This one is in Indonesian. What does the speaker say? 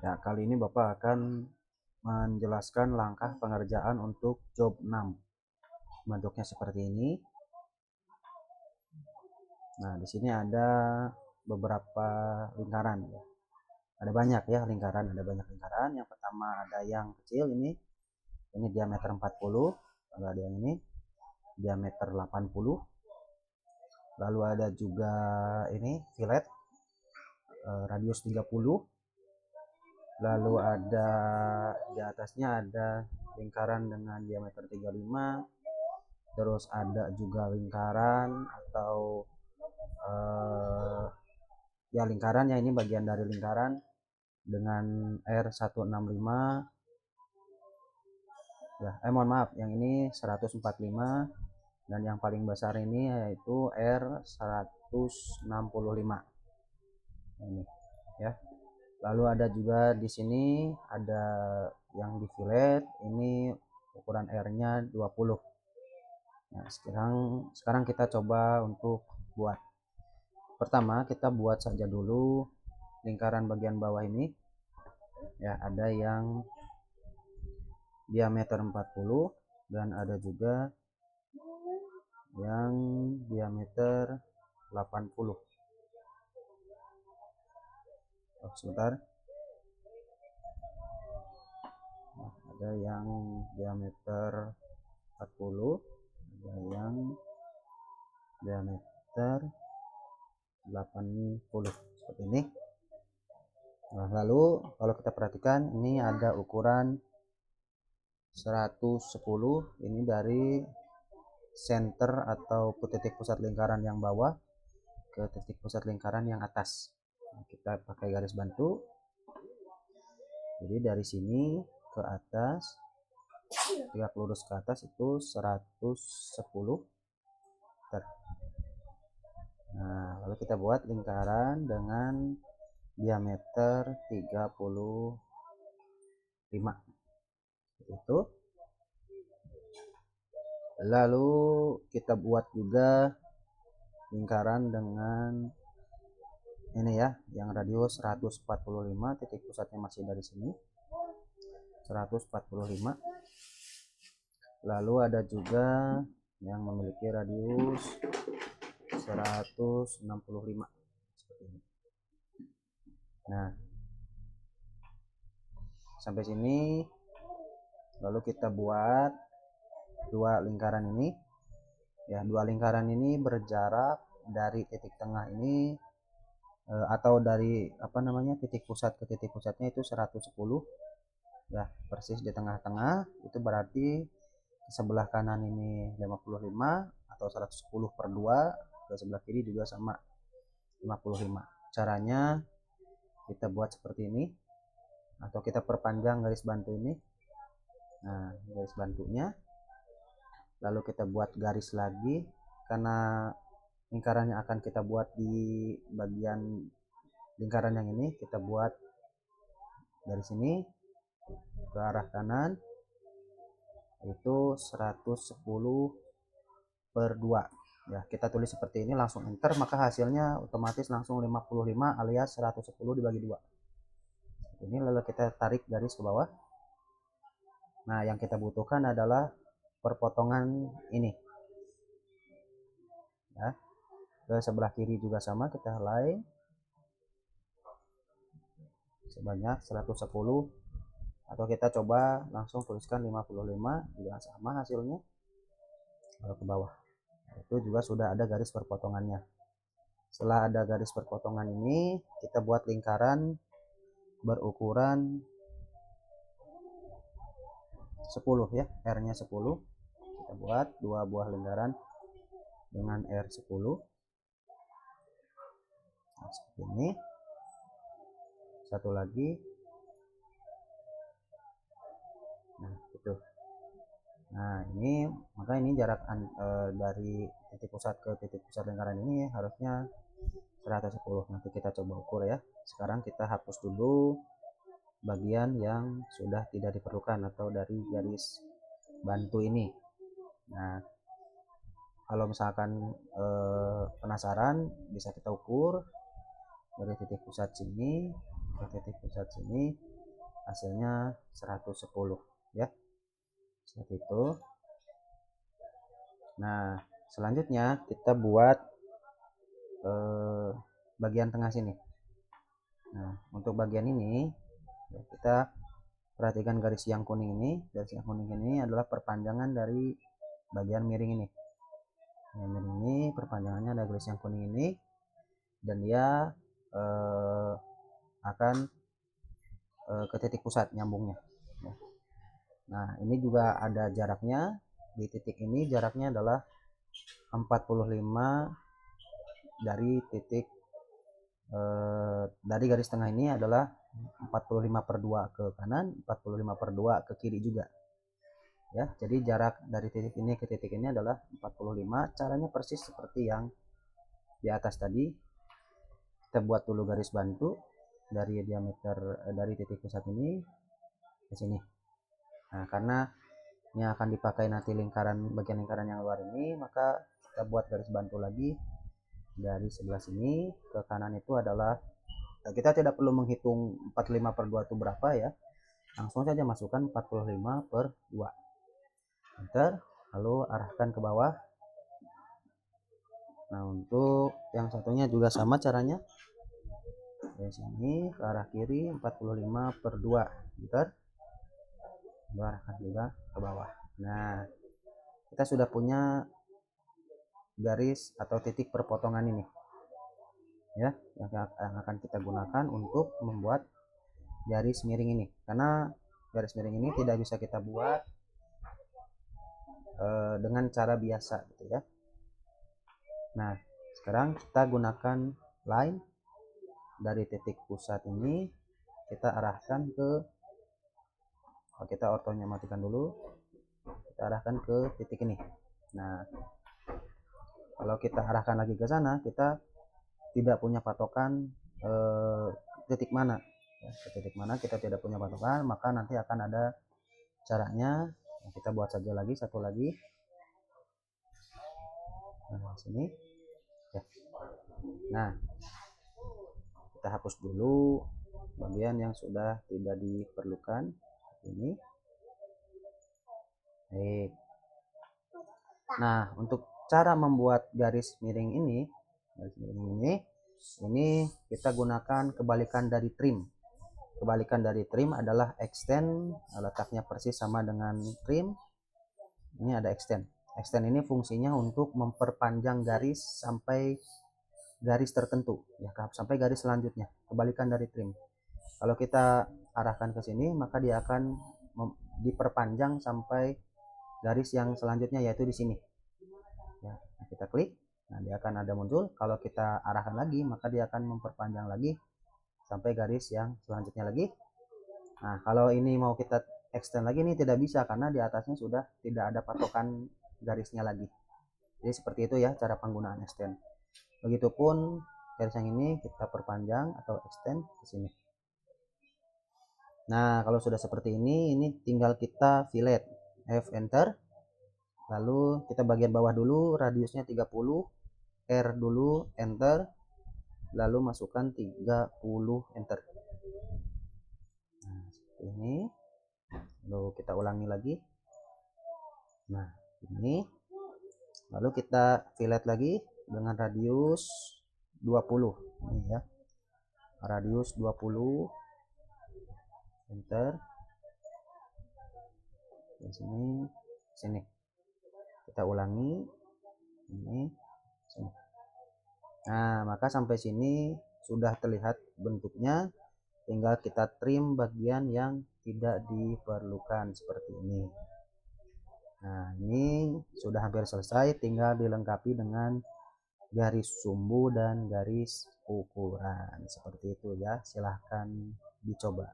Ya, kali ini Bapak akan menjelaskan langkah pengerjaan untuk job 6. Bentuknya seperti ini. Nah, di sini ada beberapa lingkaran. Ada banyak ya lingkaran, ada banyak lingkaran. Yang pertama ada yang kecil ini diameter 40, lalu ada yang ini diameter 80. Lalu ada juga ini fillet radius 30. Lalu ada di atasnya ada lingkaran dengan diameter 35. Terus ada juga lingkaran atau ya lingkaran ya, ini bagian dari lingkaran dengan R165 ya, mohon maaf, yang ini 145, dan yang paling besar ini yaitu R165 ini ya. Lalu ada juga di sini ada yang di fillet, ini ukuran R-nya 20. Nah, sekarang kita coba untuk buat. Pertama kita buat saja dulu lingkaran bagian bawah ini ya, ada yang diameter 40 dan ada juga yang diameter 80. Sebentar. Nah, ada yang diameter 40, ada yang diameter 80 seperti ini. Nah, lalu kalau kita perhatikan ini ada ukuran 110, ini dari center atau titik pusat lingkaran yang bawah ke titik pusat lingkaran yang atas. Nah, kita pakai garis bantu. Jadi dari sini ke atas, tegak lurus ke atas itu 110 meter. Nah, lalu kita buat lingkaran dengan diameter 35 itu. Lalu kita buat juga lingkaran dengan ini ya, yang radius 145, titik pusatnya masih dari sini 145. Lalu ada juga yang memiliki radius 165 seperti ini. Nah, sampai sini. Lalu kita buat dua lingkaran ini ya, dua lingkaran ini berjarak dari titik tengah ini atau dari titik pusat ke titik pusatnya itu 110 ya, persis di tengah-tengah. Itu berarti sebelah kanan ini 55 atau 110/2, ke sebelah kiri juga sama 55. Caranya kita buat seperti ini, atau kita perpanjang garis bantu ini. Nah, garis bantunya, lalu kita buat garis lagi karena lingkarannya akan kita buat di bagian lingkaran yang ini. Kita buat dari sini ke arah kanan itu 110/2 ya. Kita tulis seperti ini, langsung enter, maka hasilnya otomatis langsung 55 alias 110 dibagi 2 ini. Lalu kita tarik garis ke bawah. Nah, yang kita butuhkan adalah perpotongan ini ya. Ke sebelah kiri juga sama, kita helai sebanyak 110, atau kita coba langsung tuliskan 55 juga sama hasilnya. Lalu ke bawah itu juga sudah ada garis perpotongannya. Setelah ada garis perpotongan ini, kita buat lingkaran berukuran 10 ya, R-nya 10. Kita buat dua buah lingkaran dengan R10. Nah, seperti ini. Satu lagi. Nah, itu. Nah, ini maka ini jarak dari titik pusat ke titik pusat lingkaran ini harusnya 110. Nanti kita coba ukur ya. Sekarang kita hapus dulu bagian yang sudah tidak diperlukan atau dari garis bantu ini. Nah, kalau misalkan penasaran, bisa kita ukur dari titik pusat sini ke titik pusat sini hasilnya 110 ya, seperti itu. Nah, selanjutnya kita buat bagian tengah sini. Nah, untuk bagian ini ya, kita perhatikan garis yang kuning ini. Garis yang kuning ini adalah perpanjangan dari bagian miring ini. Nah, miring ini perpanjangannya ada garis yang kuning ini, dan dia akan ke titik pusat nyambungnya. Nah, ini juga ada jaraknya. Di titik ini jaraknya adalah 45 dari titik dari garis tengah ini adalah 45/2 ke kanan, 45/2 ke kiri juga. Ya, jadi jarak dari titik ini ke titik ini adalah 45. Caranya persis seperti yang di atas tadi. Kita buat dulu garis bantu dari diameter dari titik pusat ini ke sini. Nah, karena ini akan dipakai nanti lingkaran, bagian lingkaran yang luar ini, maka kita buat garis bantu lagi dari sebelah sini ke kanan. Itu adalah, kita tidak perlu menghitung 45/2 itu berapa ya, langsung saja masukkan 45/2, enter, lalu arahkan ke bawah. Nah, untuk yang satunya juga sama caranya, dari sini ke arah kiri 45/2, enter, lalu arahkan juga ke bawah. Nah, kita sudah punya garis atau titik perpotongan ini ya, yang akan kita gunakan untuk membuat garis miring ini. Karena garis miring ini tidak bisa kita buat dengan cara biasa gitu ya. Nah, sekarang kita gunakan line dari titik pusat ini, kita arahkan ke, kita ortonya matikan dulu, kita arahkan ke titik ini. Nah, kalau kita arahkan lagi ke sana, kita tidak punya patokan titik mana ya, ke titik mana kita tidak punya patokan, maka nanti akan ada caranya. Kita buat saja lagi satu lagi. Nah, sini ya. Nah, kita hapus dulu bagian yang sudah tidak diperlukan ini. Baik. Nah, untuk cara membuat garis miring ini, ini kita gunakan kebalikan dari trim. Kebalikan dari trim adalah extend, letaknya persis sama dengan trim. Ini ada extend. Extend ini fungsinya untuk memperpanjang garis sampai garis tertentu ya, sampai garis selanjutnya. Kebalikan dari trim. Kalau kita arahkan ke sini, maka dia akan diperpanjang sampai garis yang selanjutnya, yaitu di sini. Ya, kita klik, nah dia akan ada muncul. Kalau kita arahkan lagi, maka dia akan memperpanjang lagi sampai garis yang selanjutnya lagi. Nah, kalau ini mau kita extend lagi, ini tidak bisa karena di atasnya sudah tidak ada patokan garisnya lagi. Jadi seperti itu ya cara penggunaan extend. Begitupun garis yang ini kita perpanjang atau extend ke sini. Nah, kalau sudah seperti ini tinggal kita fillet, F enter. Lalu kita bagian bawah dulu, radiusnya 30, R dulu, enter. Lalu masukkan 30, enter. Nah, seperti ini. Lalu kita ulangi lagi. Nah, ini. Lalu kita fillet lagi dengan radius 20. Ini ya. Radius 20. Enter. Di sini, sini. Kita ulangi. Ini, sini. Nah, maka sampai sini sudah terlihat bentuknya. Tinggal kita trim bagian yang tidak diperlukan seperti ini. Nah, ini sudah hampir selesai, tinggal dilengkapi dengan garis sumbu dan garis ukuran seperti itu ya. Silahkan dicoba.